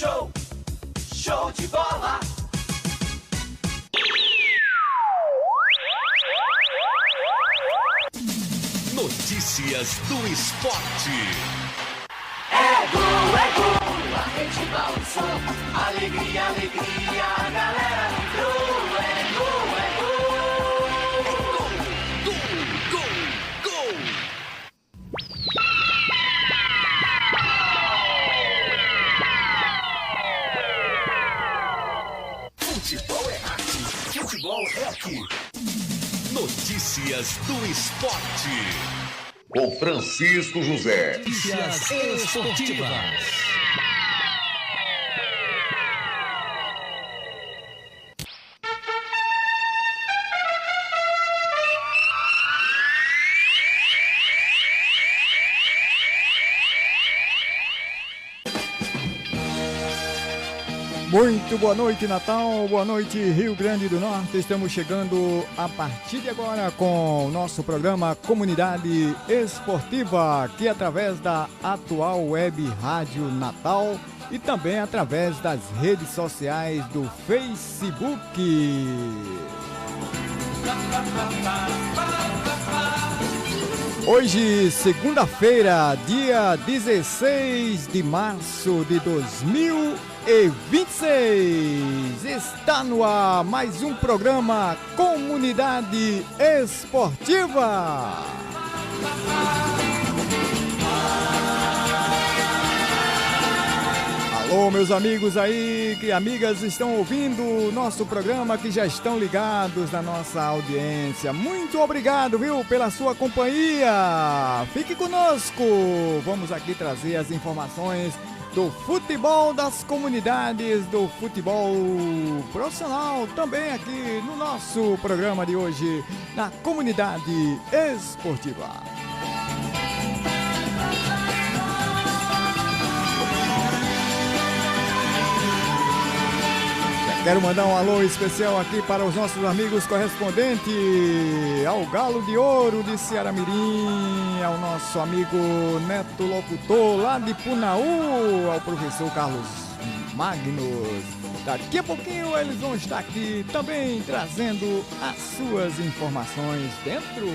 Show de bola. Notícias do esporte. É gol, a rede balançou. Alegria, alegria, a galera vibrou. É gol, é gol. Gol, gol, gol. Futebol é arte, futebol é aqui. Notícias do esporte. Com Francisco José. Notícias esportivas. Muito boa noite, Natal, boa noite, Rio Grande do Norte. Estamos chegando a partir de agora com o nosso programa Comunidade Esportiva, que através da atual web Rádio Natal e também através das redes sociais do Facebook. Hoje, segunda-feira, dia 16 de março de 2026, está no ar mais um programa Comunidade Esportiva. Alô, meus amigos aí e amigas estão ouvindo o nosso programa, que já estão ligados na nossa audiência. Muito obrigado, viu, pela sua companhia. Fique conosco. Vamos aqui trazer as informações do futebol das comunidades, do futebol profissional, também aqui no nosso programa de hoje, na Comunidade Esportiva. Quero mandar um alô especial aqui para os nossos amigos correspondentes ao Galo de Ouro de Ceará-Mirim, ao nosso amigo Neto Locutor lá de Punaú, ao professor Carlos Magnus. Daqui a pouquinho eles vão estar aqui também trazendo as suas informações dentro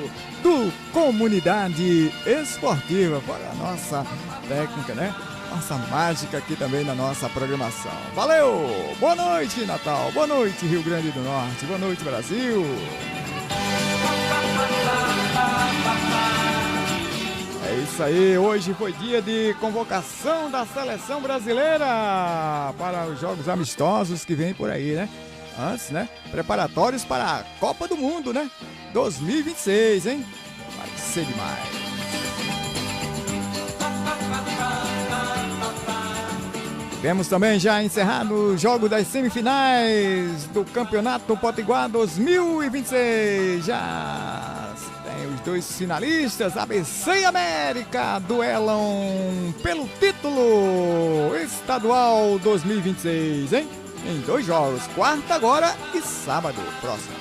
do Comunidade Esportiva, para a nossa técnica, né? Nossa mágica aqui também na nossa programação. Valeu! Boa noite, Natal! Boa noite, Rio Grande do Norte! Boa noite, Brasil! É isso aí, hoje foi dia de convocação da seleção brasileira para os jogos amistosos que vem por aí, né? Antes, né? Preparatórios para a Copa do Mundo, né? 2026, hein? Vai ser demais! Temos também já encerrado o jogo das semifinais do Campeonato Potiguar 2026. Já tem os dois finalistas, ABC e América, duelam pelo título estadual 2026, hein? Em 2 jogos, quarta agora e sábado próximo.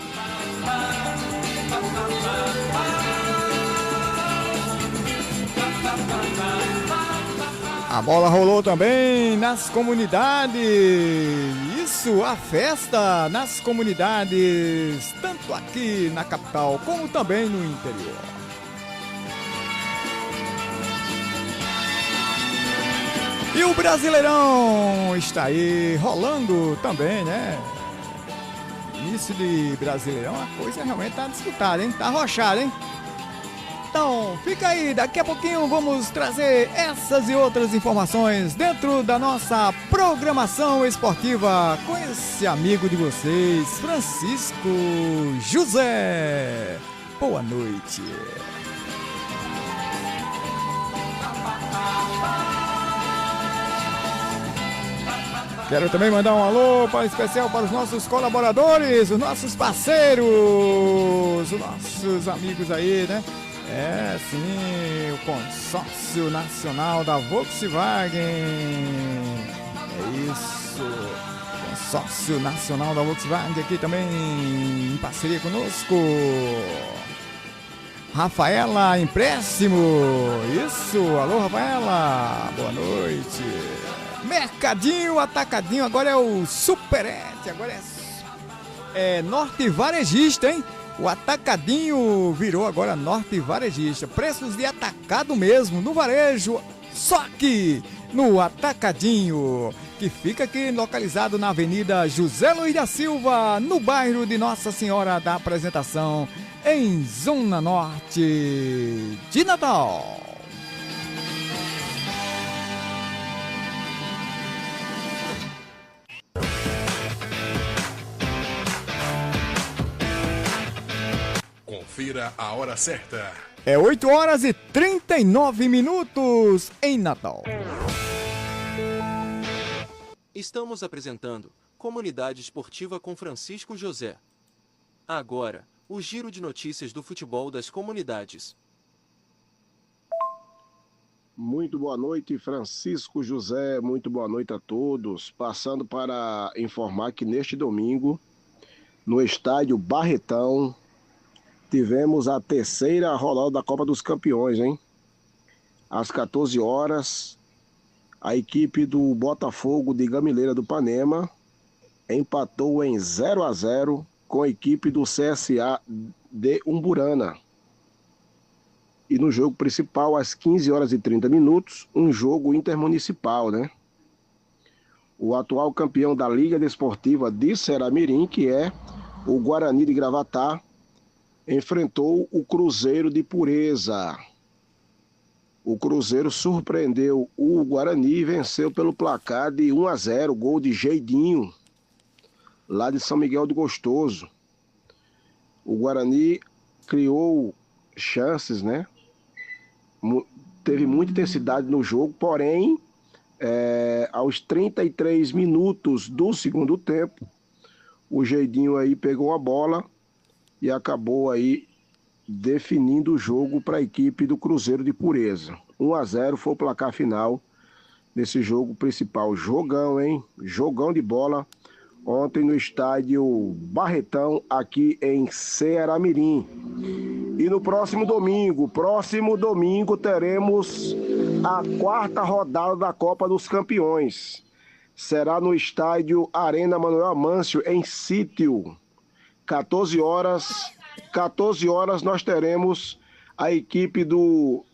A bola rolou também nas comunidades, isso, a festa nas comunidades, tanto aqui na capital como também no interior. E o Brasileirão está aí rolando também, né? Início de Brasileirão, a coisa realmente tá disputada, hein? Tá arrochada, hein? Então, fica aí, daqui a pouquinho vamos trazer essas e outras informações dentro da nossa programação esportiva com esse amigo de vocês, Francisco José. Boa noite. Quero também mandar um alô especial para os nossos colaboradores, os nossos parceiros, os nossos amigos aí, né? É, sim, o Consórcio Nacional da Volkswagen. É isso, Consórcio Nacional da Volkswagen aqui também em parceria conosco. Rafaela Empréstimo, isso, alô Rafaela, boa noite. Mercadinho Atacadinho, agora é o Superete, agora é Norte Varejista, hein? O Atacadinho virou agora Norte Varejista. Preços de atacado mesmo, no varejo, só que no Atacadinho, que fica aqui localizado na Avenida José Luiz da Silva, no bairro de Nossa Senhora da Apresentação, em Zona Norte de Natal. Confira a hora certa. É 8 horas e 39 minutos em Natal. Estamos apresentando Comunidade Esportiva com Francisco José. Agora, o giro de notícias do futebol das comunidades. Muito boa noite, Francisco José, muito boa noite a todos. Passando para informar que neste domingo, no estádio Barretão, tivemos a terceira rodada da Copa dos Campeões, hein? Às 14 horas, a equipe do Botafogo de Gamileira do Panema empatou em 0-0 com a equipe do CSA de Umburana. E no jogo principal, às 15 horas e 30 minutos, um jogo intermunicipal, né? O atual campeão da Liga Desportiva de Ceará-Mirim, que é o Guarani de Gravatá, enfrentou o Cruzeiro de Pureza. O Cruzeiro surpreendeu o Guarani e venceu pelo placar de 1-0, gol de Geidinho, lá de São Miguel do Gostoso. O Guarani criou chances, né? Teve muita intensidade no jogo, porém, aos 33 minutos do segundo tempo, o Geidinho aí pegou a bola e acabou aí definindo o jogo para a equipe do Cruzeiro de Pureza. 1-0 foi o placar final desse jogo principal. Jogão, hein? Jogão de bola ontem no estádio Barretão, aqui em Ceará-Mirim. E no próximo domingo teremos a quarta rodada da Copa dos Campeões. Será no estádio Arena Manuel Amâncio, em Sítio. 14 horas nós teremos a equipe do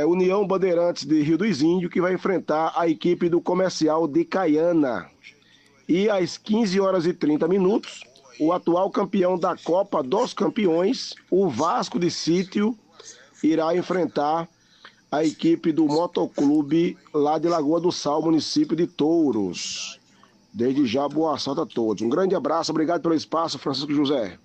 União Bandeirantes de Rio dos Índios, que vai enfrentar a equipe do Comercial de Caiana. E às 15 horas e 30 minutos, o atual campeão da Copa dos Campeões, o Vasco de Sítio, irá enfrentar a equipe do Motoclube lá de Lagoa do Sal, município de Touros. Desde já, boa sorte a todos. Um grande abraço, obrigado pelo espaço, Francisco José.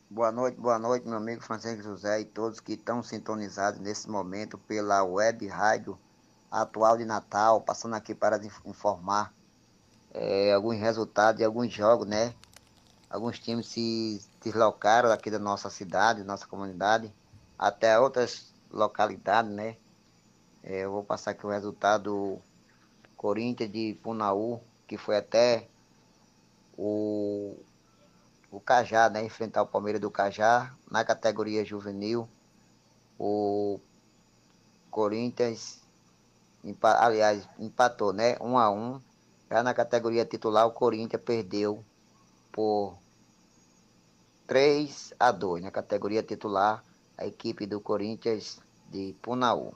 Boa noite, meu amigo Francisco José e todos que estão sintonizados nesse momento pela web rádio Atual de Natal, passando aqui para informar alguns resultados de alguns jogos, né? Alguns times se deslocaram aqui da nossa cidade, nossa comunidade, até outras localidades, né? Eu vou passar aqui o resultado: Corinthians de Punaú, que foi até o Cajá, né? Enfrentar o Palmeiras do Cajá na categoria juvenil. O Corinthians, empatou, né? 1-1. Já na categoria titular, o Corinthians perdeu por 3-2. Na categoria titular, a equipe do Corinthians de Punaú.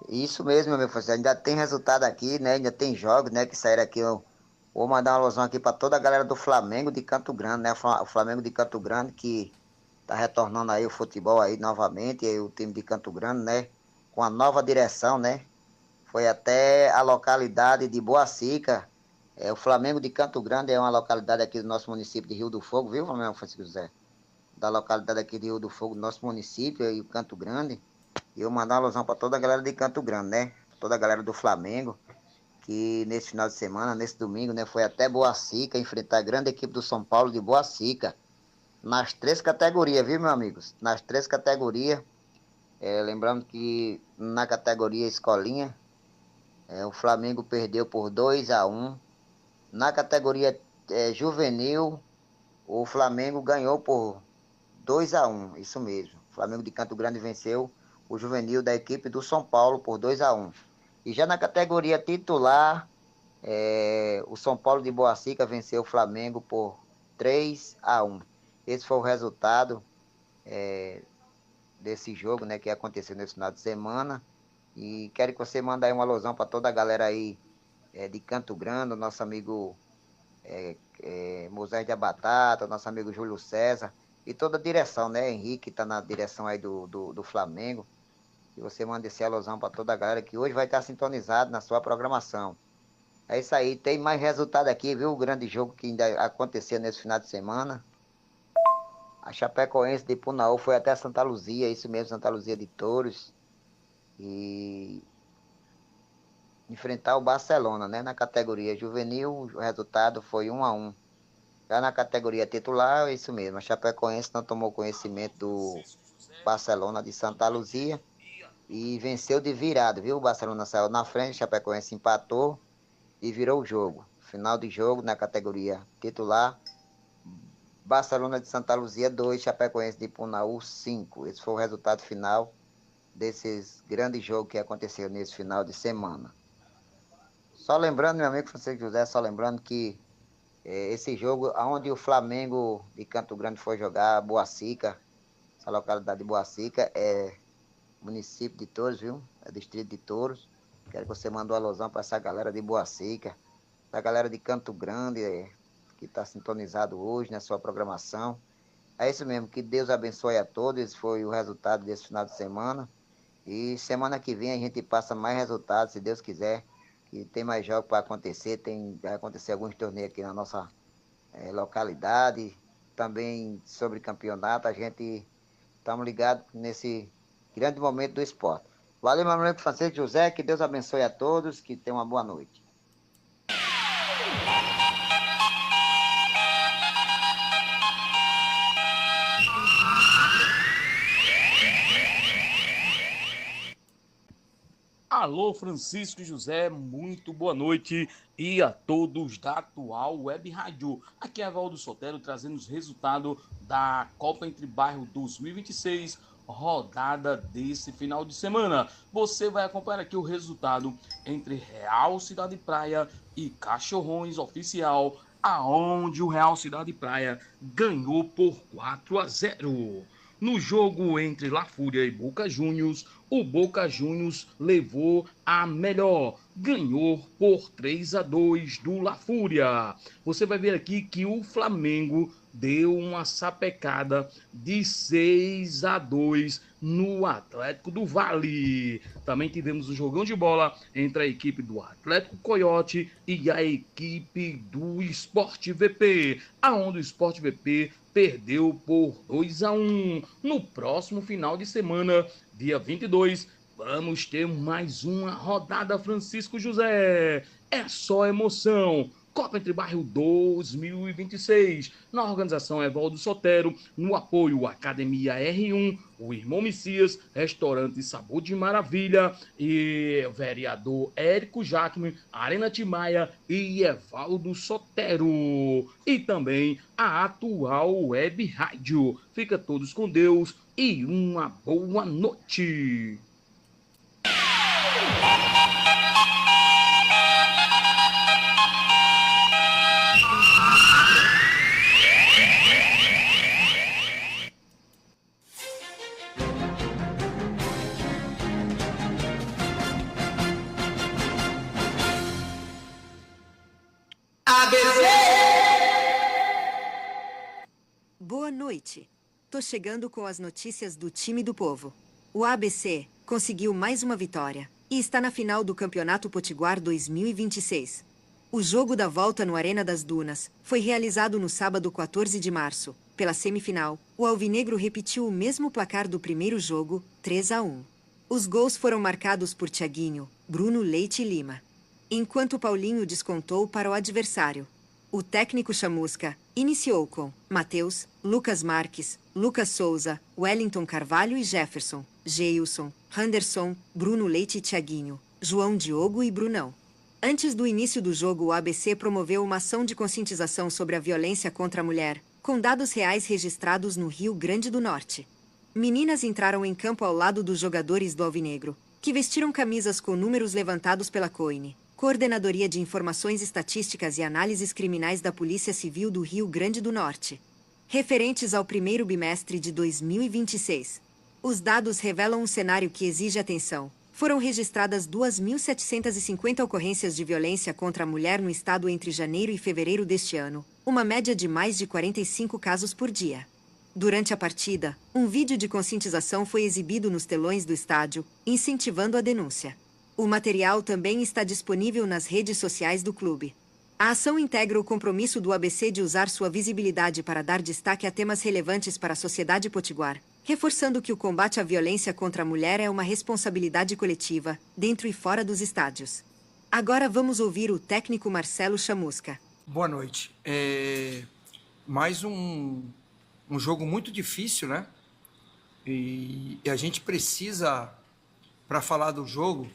Isso mesmo, meu amigo. Ainda tem resultado aqui, né? Ainda tem jogos, né? Que saíram aqui. Vou mandar uma alusão aqui para toda a galera do Flamengo de Canto Grande, né? O Flamengo de Canto Grande, que tá retornando aí o futebol aí novamente, aí o time de Canto Grande, né? Com a nova direção, né? Foi até a localidade de Boacica. O Flamengo de Canto Grande é uma localidade aqui do nosso município de Rio do Fogo, viu, Flamengo Francisco José? Da localidade aqui de Rio do Fogo, do nosso município, aí o Canto Grande. E eu mandar uma alusão para toda a galera de Canto Grande, né? Toda a galera do Flamengo, que nesse final de semana, nesse domingo, né? Foi até Boacica enfrentar a grande equipe do São Paulo de Boacica. Nas 3 categorias, viu, meus amigos? Nas 3 categorias. Lembrando que na categoria Escolinha, O Flamengo perdeu por 2-1. Na categoria juvenil, o Flamengo ganhou por 2-1, isso mesmo. O Flamengo de Canto Grande venceu o juvenil da equipe do São Paulo por 2-1. E já na categoria titular, o São Paulo de Boacica venceu o Flamengo por 3-1. Esse foi o resultado desse jogo, né, que aconteceu nesse final de semana. E quero que você mande aí uma alusão para toda a galera aí de Canto Grande, nosso amigo Moisés da Batata, nosso amigo Júlio César e toda a direção, né? Henrique está na direção aí do Flamengo. E você manda esse alusão para toda a galera que hoje vai estar sintonizado na sua programação. É isso aí, tem mais resultado aqui, viu? O grande jogo que ainda aconteceu nesse final de semana. A Chapecoense de Punaú foi até Santa Luzia, isso mesmo, Santa Luzia de Touros. E enfrentar o Barcelona, né? Na categoria juvenil, o resultado foi 1-1. Já na categoria titular, é isso mesmo. A Chapecoense não tomou conhecimento do Barcelona de Santa Luzia e venceu de virada, viu? O Barcelona saiu na frente, a Chapecoense empatou e virou o jogo. Final de jogo na categoria titular, Barcelona de Santa Luzia 2, Chapecoense de Punaú 5. Esse foi o resultado final desses grandes jogos que aconteceu nesse final de semana. Só lembrando, meu amigo Francisco José, só lembrando que esse jogo, onde o Flamengo de Canto Grande foi jogar, Boacica, essa localidade de Boacica, é município de Touros, viu? É distrito de Touros. Quero que você mande uma alusão para essa galera de Boacica, essa galera de Canto Grande, que está sintonizado hoje na sua programação. É isso mesmo, que Deus abençoe a todos. Esse foi o resultado desse final de semana. E semana que vem a gente passa mais resultados, se Deus quiser. E tem mais jogos para acontecer, vai acontecer alguns torneios aqui na nossa localidade, também sobre campeonato, a gente estamos ligados nesse grande momento do esporte. Valeu, meu amigo Francisco José, que Deus abençoe a todos, que tenham uma boa noite. Alô, Francisco José, muito boa noite e a todos da atual Web Rádio. Aqui é Valdo Sotero trazendo os resultados da Copa Entre Bairro 2026, rodada desse final de semana. Você vai acompanhar aqui o resultado entre Real Cidade Praia e Cachorrões Oficial, aonde o Real Cidade Praia ganhou por 4-0. No jogo entre La Fúria e Boca Juniors, o Boca Juniors levou a melhor, ganhou por 3-2 do La Fúria. Você vai ver aqui que o Flamengo deu uma sapecada de 6-2 no Atlético do Vale. Também tivemos um jogão de bola entre a equipe do Atlético Coiote e a equipe do Sport VP, aonde o Sport VP perdeu por 2-1. No próximo final de semana, dia 22, vamos ter mais uma rodada Francisco José. É só emoção. Copa Entre Bairro 2026. Na organização Evaldo Sotero, no apoio Academia R1, o Irmão Messias, Restaurante Sabor de Maravilha e vereador Érico Jacme, Arena Timaia e Evaldo Sotero. E também a atual Web Rádio. Fica todos com Deus e uma boa noite. Boa noite. Tô chegando com as notícias do time do povo. O ABC conseguiu mais uma vitória e está na final do Campeonato Potiguar 2026. O jogo da volta no Arena das Dunas foi realizado no sábado 14 de março. Pela semifinal, o Alvinegro repetiu o mesmo placar do primeiro jogo, 3-1. Os gols foram marcados por Thiaguinho, Bruno Leite e Lima, enquanto Paulinho descontou para o adversário. O técnico Chamusca iniciou com Matheus, Lucas Marques, Lucas Souza, Wellington Carvalho e Jefferson, Geilson, Henderson, Bruno Leite e Thiaguinho, João Diogo e Brunão. Antes do início do jogo, o ABC promoveu uma ação de conscientização sobre a violência contra a mulher, com dados reais registrados no Rio Grande do Norte. Meninas entraram em campo ao lado dos jogadores do Alvinegro, que vestiram camisas com números levantados pela COINE, Coordenadoria de Informações Estatísticas e Análises Criminais da Polícia Civil do Rio Grande do Norte, referentes ao primeiro bimestre de 2026. Os dados revelam um cenário que exige atenção. Foram registradas 2.750 ocorrências de violência contra a mulher no estado entre janeiro e fevereiro deste ano, uma média de mais de 45 casos por dia. Durante a partida, um vídeo de conscientização foi exibido nos telões do estádio, incentivando a denúncia. O material também está disponível nas redes sociais do clube. A ação integra o compromisso do ABC de usar sua visibilidade para dar destaque a temas relevantes para a sociedade potiguar, reforçando que o combate à violência contra a mulher é uma responsabilidade coletiva, dentro e fora dos estádios. Agora vamos ouvir o técnico Marcelo Chamusca. Boa noite. Mais um jogo muito difícil, né? E a gente precisa, para falar do jogo,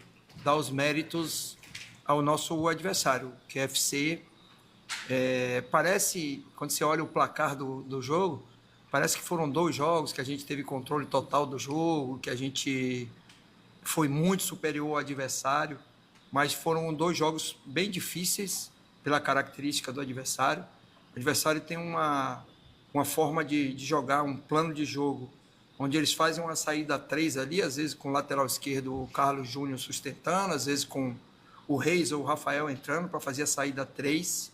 dar os méritos ao nosso adversário, que é o FC. Parece, quando você olha o placar do jogo, parece que foram 2 jogos que a gente teve controle total do jogo, que a gente foi muito superior ao adversário, mas foram 2 jogos bem difíceis pela característica do adversário. O adversário tem uma forma de jogar, um plano de jogo, onde eles fazem uma saída 3 ali, às vezes com o lateral esquerdo o Carlos Júnior sustentando, às vezes com o Reis ou o Rafael entrando para fazer a saída 3,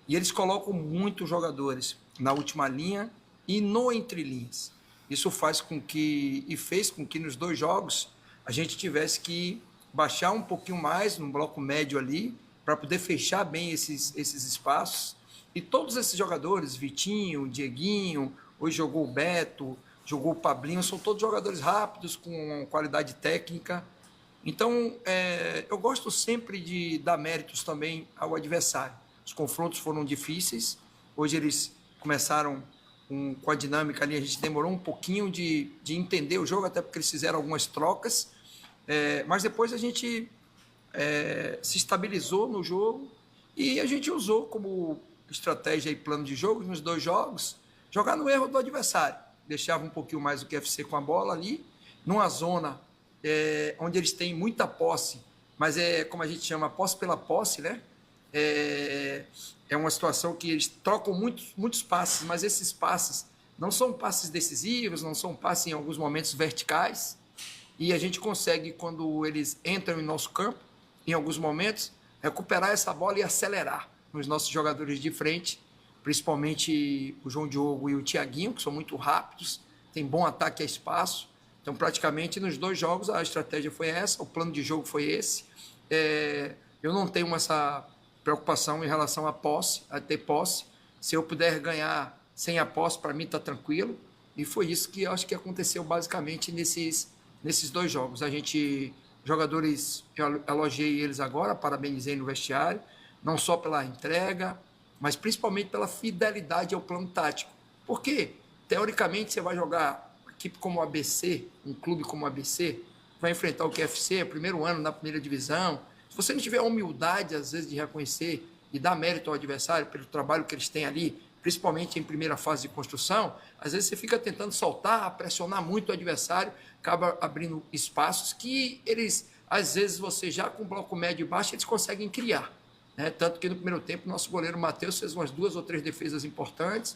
e eles colocam muitos jogadores na última linha e no entre linhas. Isso fez com que nos 2 jogos a gente tivesse que baixar um pouquinho mais no bloco médio ali para poder fechar bem esses espaços. E todos esses jogadores, Vitinho, Dieguinho, hoje jogou o Beto, jogou o Pablinho, são todos jogadores rápidos, com qualidade técnica. Então, eu gosto sempre de dar méritos também ao adversário. Os confrontos foram difíceis, hoje eles começaram com a dinâmica ali, a gente demorou um pouquinho de entender o jogo, até porque eles fizeram algumas trocas, mas depois a gente se estabilizou no jogo e a gente usou como estratégia e plano de jogo nos 2 jogos, jogar no erro do adversário. Deixava um pouquinho mais o QFC com a bola ali, numa zona onde eles têm muita posse, mas como a gente chama, posse pela posse, né? É uma situação que eles trocam muitos passes, mas esses passes não são passes decisivos, não são passes em alguns momentos verticais, e a gente consegue, quando eles entram em nosso campo, em alguns momentos, recuperar essa bola e acelerar nos nossos jogadores de frente, principalmente o João Diogo e o Thiaguinho, que são muito rápidos, tem bom ataque a espaço. Então, praticamente, nos 2 jogos, a estratégia foi essa, o plano de jogo foi esse. Eu não tenho essa preocupação em relação à posse, a ter posse. Se eu puder ganhar sem a posse, para mim está tranquilo. E foi isso que eu acho que aconteceu basicamente nesses 2 jogos. Jogadores, eu elogiei eles agora, parabenizei no vestiário, não só pela entrega, mas principalmente pela fidelidade ao plano tático. Porque, teoricamente, você vai jogar uma equipe como o ABC, um clube como o ABC, vai enfrentar o QFC, primeiro ano na primeira divisão. Se você não tiver a humildade, às vezes, de reconhecer e dar mérito ao adversário pelo trabalho que eles têm ali, principalmente em primeira fase de construção, às vezes você fica tentando soltar, pressionar muito o adversário, acaba abrindo espaços que eles, às vezes, você já com bloco médio e baixo, eles conseguem criar. Tanto que no primeiro tempo, nosso goleiro Matheus fez umas 2 ou 3 defesas importantes.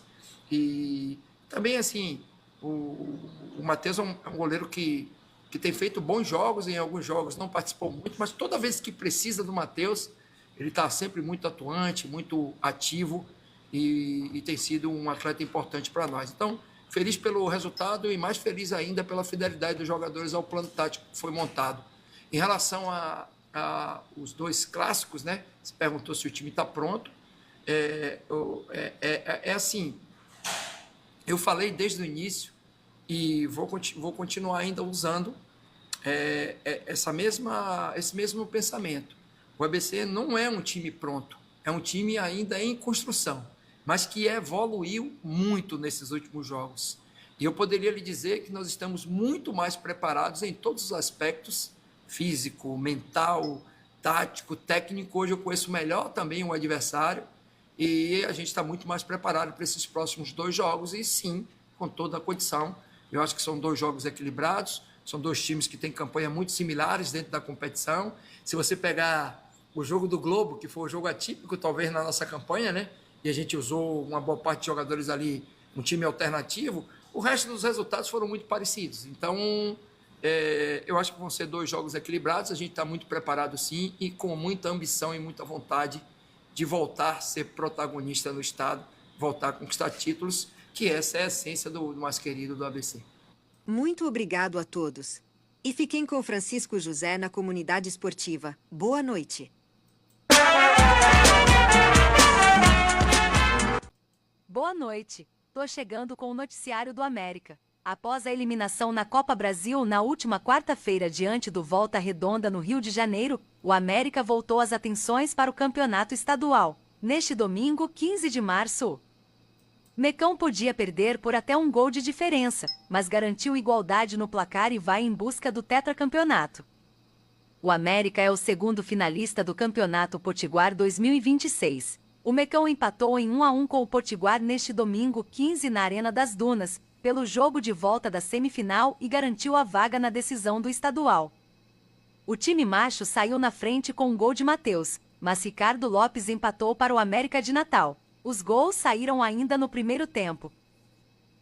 E também, assim, o Matheus é um goleiro que tem feito bons jogos, em alguns jogos não participou muito, mas toda vez que precisa do Matheus, ele está sempre muito atuante, muito ativo e tem sido um atleta importante para nós. Então, feliz pelo resultado e mais feliz ainda pela fidelidade dos jogadores ao plano tático que foi montado. Em relação os 2 clássicos, né? Você perguntou se o time está pronto. Assim, eu falei desde o início e vou continuar ainda usando esse mesmo pensamento. O ABC não é um time pronto, é um time ainda em construção, mas que evoluiu muito nesses últimos jogos. E eu poderia lhe dizer que nós estamos muito mais preparados em todos os aspectos físico, mental, tático, técnico. Hoje eu conheço melhor também o adversário e a gente está muito mais preparado para esses próximos 2 jogos e sim, com toda a condição. Eu acho que são 2 jogos equilibrados, são 2 times que têm campanhas muito similares dentro da competição. Se você pegar o jogo do Globo, que foi o jogo atípico talvez na nossa campanha, né? E a gente usou uma boa parte de jogadores ali, um time alternativo, o resto dos resultados foram muito parecidos. Então, eu acho que vão ser 2 jogos equilibrados, a gente está muito preparado sim e com muita ambição e muita vontade de voltar a ser protagonista no estado, voltar a conquistar títulos, que essa é a essência do mais querido do ABC. Muito obrigado a todos. E fiquem com Francisco José na comunidade esportiva. Boa noite. Boa noite. Tô chegando com o noticiário do América. Após a eliminação na Copa Brasil na última quarta-feira diante do Volta Redonda no Rio de Janeiro, o América voltou as atenções para o campeonato estadual. Neste domingo, 15 de março, Mecão podia perder por até 1 gol de diferença, mas garantiu igualdade no placar e vai em busca do tetracampeonato. O América é o segundo finalista do Campeonato Potiguar 2026. O Mecão empatou em 1-1 com o Potiguar neste domingo 15 na Arena das Dunas, pelo jogo de volta da semifinal e garantiu a vaga na decisão do estadual. O time macho saiu na frente com um gol de Matheus, mas Ricardo Lopes empatou para o América de Natal. Os gols saíram ainda no primeiro tempo.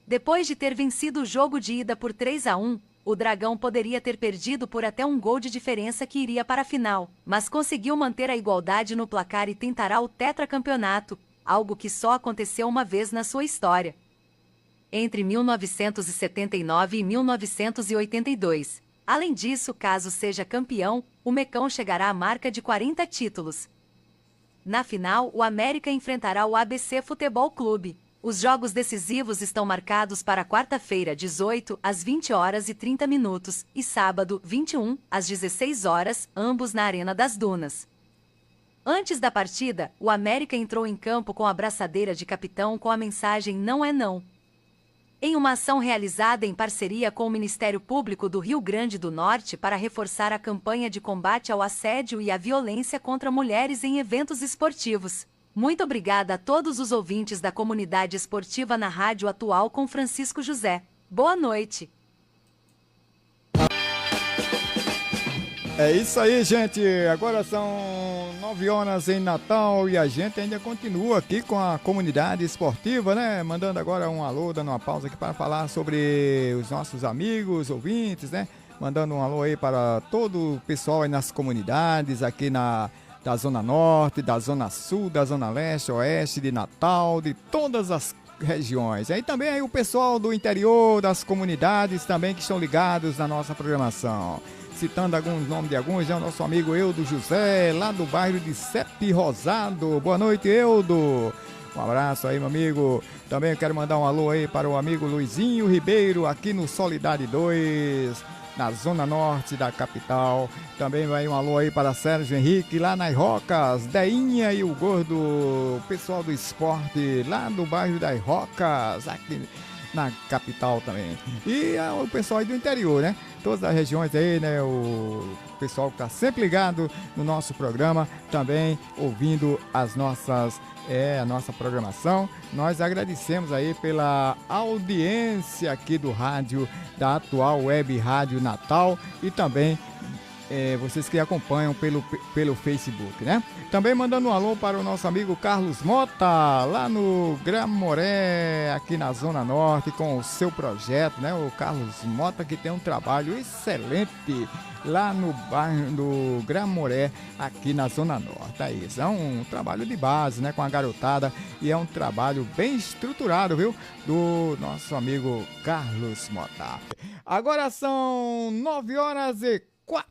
Depois de ter vencido o jogo de ida por 3-1, o Dragão poderia ter perdido por até 1 gol de diferença que iria para a final, mas conseguiu manter a igualdade no placar e tentará o tetracampeonato, algo que só aconteceu uma vez na sua história. Entre 1979 e 1982. Além disso, caso seja campeão, o Mecão chegará à marca de 40 títulos. Na final, o América enfrentará o ABC Futebol Clube. Os jogos decisivos estão marcados para quarta-feira, 18, às 20h30 e sábado, 21, às 16h, ambos na Arena das Dunas. Antes da partida, o América entrou em campo com a braçadeira de capitão com a mensagem "Não é não". Em uma ação realizada em parceria com o Ministério Público do Rio Grande do Norte para reforçar a campanha de combate ao assédio e à violência contra mulheres em eventos esportivos. Muito obrigada a todos os ouvintes da comunidade esportiva na Rádio Atual com Francisco José. Boa noite. É isso aí, gente. Agora são 9h em Natal e a gente ainda continua aqui com a comunidade esportiva, né? Mandando agora um alô, dando uma pausa aqui para falar sobre os nossos amigos, ouvintes, né? Mandando um alô aí para todo o pessoal aí nas comunidades, aqui da Zona Norte, da Zona Sul, da Zona Leste, Oeste, de Natal, de todas as regiões. Aí também aí o pessoal do interior, das comunidades também que estão ligados na nossa programação. Citando alguns nomes de alguns, é o nosso amigo Eudo José, lá do bairro de Sepe Rosado. Boa noite, Eudo. Um abraço aí, meu amigo. Também eu quero mandar um alô aí para o amigo Luizinho Ribeiro, aqui no Solidade 2, na Zona Norte da capital. Também vai um alô aí para Sérgio Henrique, lá nas Rocas, Deinha e o Gordo, o pessoal do esporte, lá do bairro das Rocas, aqui na capital também. E o pessoal aí do interior, né? Todas as regiões aí, né? O pessoal que está sempre ligado no nosso programa, também ouvindo a nossa programação. Nós agradecemos aí pela audiência aqui do rádio, da Atual Web Rádio Natal e também vocês que acompanham pelo Facebook, né? Também mandando um alô para o nosso amigo Carlos Mota, lá no Gramoré, aqui na Zona Norte, com o seu projeto, né? O Carlos Mota, que tem um trabalho excelente lá no bairro do Gramoré, aqui na Zona Norte. É isso, é um trabalho de base, né? Com a garotada, e é um trabalho bem estruturado, viu? Do nosso amigo Carlos Mota. Agora são 9h04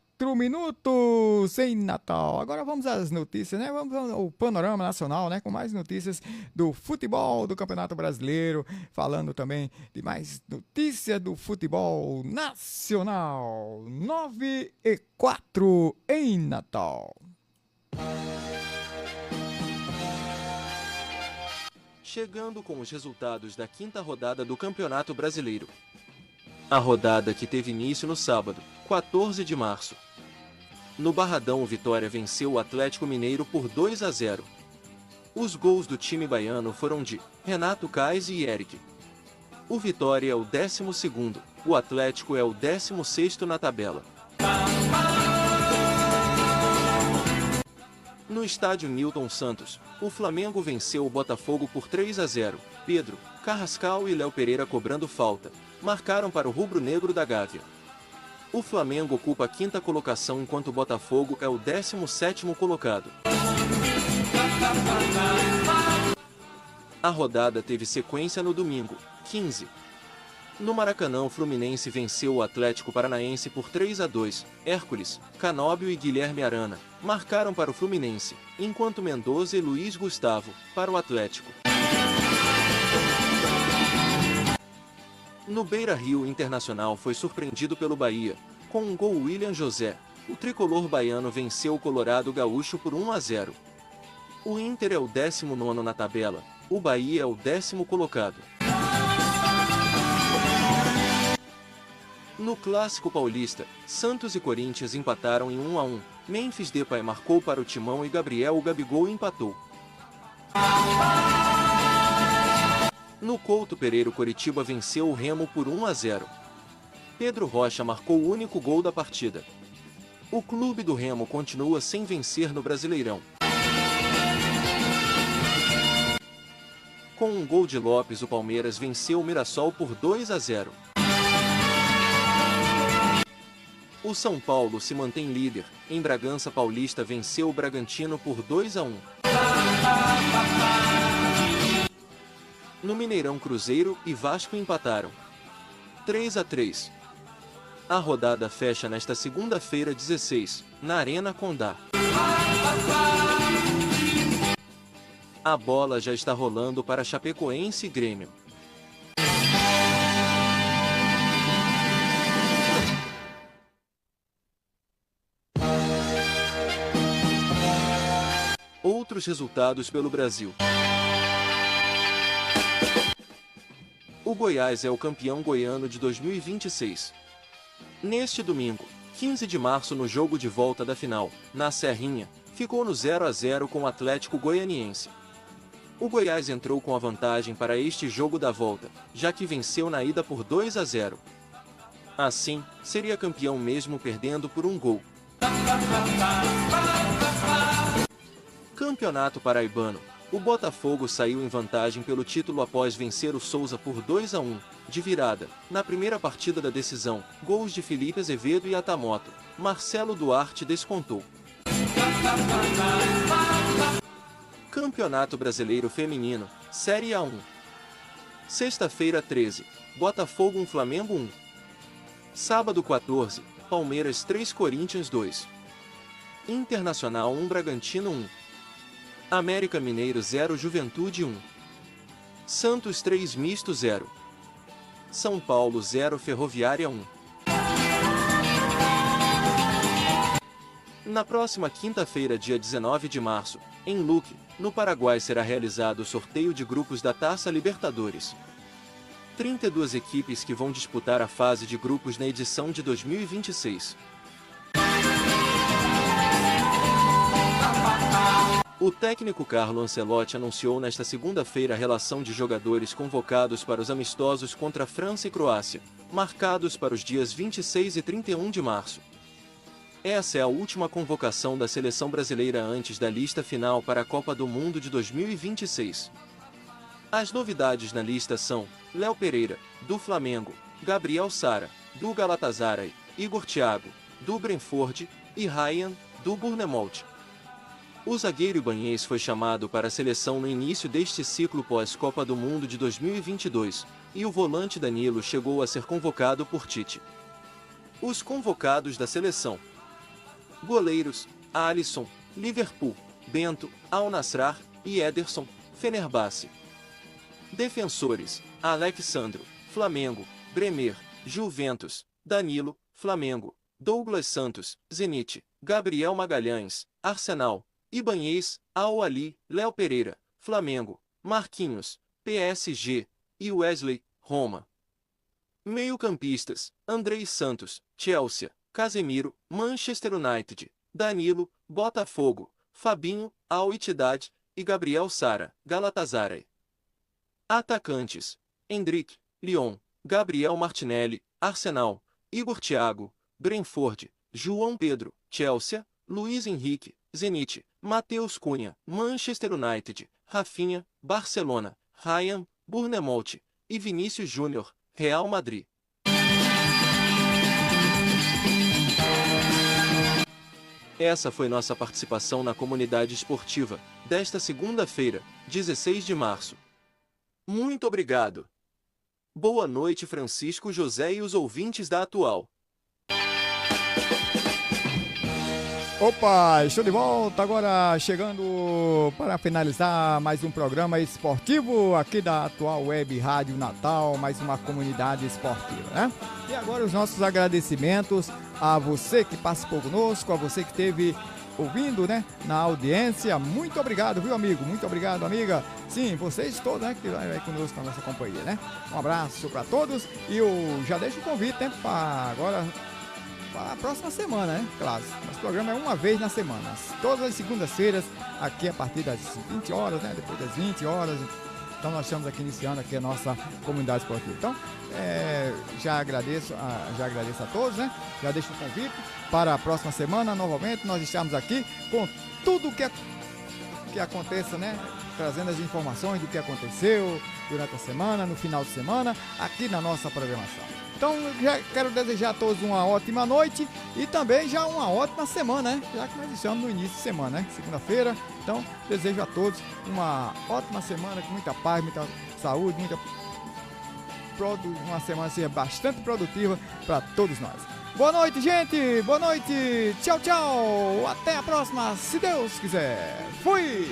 em Natal. Agora vamos às notícias, né? Vamos ao panorama nacional, né? Com mais notícias do futebol do Campeonato Brasileiro, falando também de mais notícias do futebol nacional. 9h04 em Natal. Chegando com os resultados da 5ª rodada do Campeonato Brasileiro. A rodada que teve início no sábado, 14 de março. No Barradão, o Vitória venceu o Atlético Mineiro por 2-0. Os gols do time baiano foram de Renato Kais e Eric. O Vitória é o 12º, o Atlético é o 16º na tabela. No estádio Newton Santos, o Flamengo venceu o Botafogo por 3-0. Pedro, Carrascal e Léo Pereira cobrando falta, marcaram para o rubro-negro da Gávea. O Flamengo ocupa a 5ª colocação enquanto o Botafogo é o 17º colocado. A rodada teve sequência no domingo, 15. No Maracanã, o Fluminense venceu o Atlético Paranaense por 3-2. Hércules, Canóbio e Guilherme Arana marcaram para o Fluminense, enquanto Mendoza e Luiz Gustavo para o Atlético. No Beira-Rio, o Internacional foi surpreendido pelo Bahia. Com um gol William José, o tricolor baiano venceu o Colorado Gaúcho por 1-0. O Inter é o 19º na tabela, o Bahia é o 10º colocado. No Clássico Paulista, Santos e Corinthians empataram em 1-1. Memphis Depay marcou para o Timão e Gabriel o Gabigol empatou. No Couto Pereira, o Coritiba venceu o Remo por 1-0. Pedro Rocha marcou o único gol da partida. O clube do Remo continua sem vencer no Brasileirão. Com um gol de Lopes, o Palmeiras venceu o Mirassol por 2-0. O São Paulo se mantém líder. Em Bragança Paulista venceu o Bragantino por 2-1. No Mineirão, Cruzeiro e Vasco empataram 3-3. A rodada fecha nesta segunda-feira 16, na Arena Condá. A bola já está rolando para Chapecoense e Grêmio. Outros resultados pelo Brasil. O Goiás é o campeão goiano de 2026. Neste domingo, 15 de março, no jogo de volta da final, na Serrinha, ficou no 0-0 com o Atlético Goianiense. O Goiás entrou com a vantagem para este jogo da volta, já que venceu na ida por 2-0. Assim, seria campeão mesmo perdendo por um gol. Campeonato Paraibano. O Botafogo saiu em vantagem pelo título após vencer o Souza por 2-1, de virada, na primeira partida da decisão, gols de Felipe Azevedo e Atamoto. Marcelo Duarte descontou. Campeonato Brasileiro Feminino, Série A1. Sexta-feira 13, Botafogo 1 Flamengo 1. Sábado 14, Palmeiras 3 Corinthians 2. Internacional 1 Bragantino 1. América Mineiro 0 Juventude 1. Santos 3 Misto 0. São Paulo 0 Ferroviária 1. Na próxima quinta-feira, dia 19 de março, em Luque, no Paraguai, será realizado o sorteio de grupos da Taça Libertadores. 32 equipes que vão disputar a fase de grupos na edição de 2026. O técnico Carlo Ancelotti anunciou nesta segunda-feira a relação de jogadores convocados para os amistosos contra França e Croácia, marcados para os dias 26 e 31 de março. Essa é a última convocação da seleção brasileira antes da lista final para a Copa do Mundo de 2026. As novidades na lista são Léo Pereira, do Flamengo, Gabriel Sara, do Galatasaray, Igor Thiago, do Brentford, e Ryan, do Bournemouth. O zagueiro Ibanez foi chamado para a seleção no início deste ciclo pós-Copa do Mundo de 2022, e o volante Danilo chegou a ser convocado por Tite. Os convocados da seleção: goleiros, Alisson, Liverpool, Bento, Al-Nassr e Ederson, Fenerbahçe. Defensores: Alexandro, Flamengo, Bremer, Juventus, Danilo, Flamengo, Douglas Santos, Zenit, Gabriel Magalhães, Arsenal, Ibanez, Al-Ahly, Léo Pereira, Flamengo, Marquinhos, PSG, e Wesley, Roma. Meio-campistas: Andrei Santos, Chelsea, Casemiro, Manchester United, Danilo, Botafogo, Fabinho, Al Ittihad e Gabriel Sara, Galatasaray. Atacantes: Endrick, Lyon, Gabriel Martinelli, Arsenal, Igor Thiago, Brentford, João Pedro, Chelsea, Luiz Henrique, Zenit, Matheus Cunha, Manchester United, Rafinha, Barcelona, Ryan, Bournemouth e Vinícius Júnior, Real Madrid. Essa foi nossa participação na comunidade esportiva, desta segunda-feira, 16 de março. Muito obrigado. Boa noite, Francisco José e os ouvintes da Atual. Opa, estou de volta agora, chegando para finalizar mais um programa esportivo aqui da Atual Web Rádio Natal, mais uma comunidade esportiva, né? E agora os nossos agradecimentos a você que participou conosco, a você que esteve ouvindo, né, na audiência. Muito obrigado, viu, amigo? Muito obrigado, amiga. Sim, vocês todos, né, que vai conosco na nossa companhia, né? Um abraço para todos e eu já deixo o convite, né, para agora... a próxima semana, né? Claro, nosso programa é uma vez na semana, todas as segundas-feiras, aqui a partir das 20 horas, né? Depois das 20 horas. Então nós estamos aqui iniciando aqui a nossa comunidade esportiva. Então, já agradeço a todos, né? Já deixo o convite para a próxima semana, novamente, nós estamos aqui com tudo que aconteça, né? Trazendo as informações do que aconteceu durante a semana, no final de semana, aqui na nossa programação. Então, já quero desejar a todos uma ótima noite e também já uma ótima semana, né? Já que nós estamos no início de semana, né? Segunda-feira. Então, desejo a todos uma ótima semana, com muita paz, muita saúde, uma semana seja bastante produtiva para todos nós. Boa noite, gente! Boa noite! Tchau, tchau! Até a próxima, se Deus quiser! Fui!